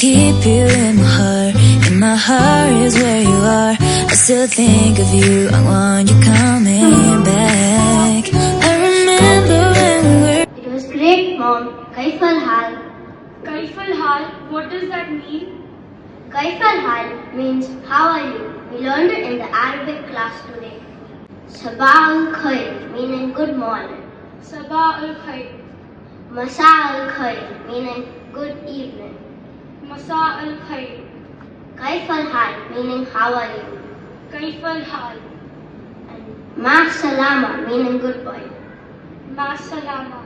keep you in my heart. In my heart is where you are. I still think of you. I want you coming back. I remember when we were. It was great, Mom. Kaif al-hal? Kaif al-hal? What does that mean? Kaif al-hal means how are you? We learned it in the Arabic class today. Sabah al-khair meaning good morning. Sabah al-khair. Masa al-khair meaning good evening. Masa al-khair. Kaif al-hal meaning how are you? Kaif al-hal. And ma salama meaning goodbye. Ma salama.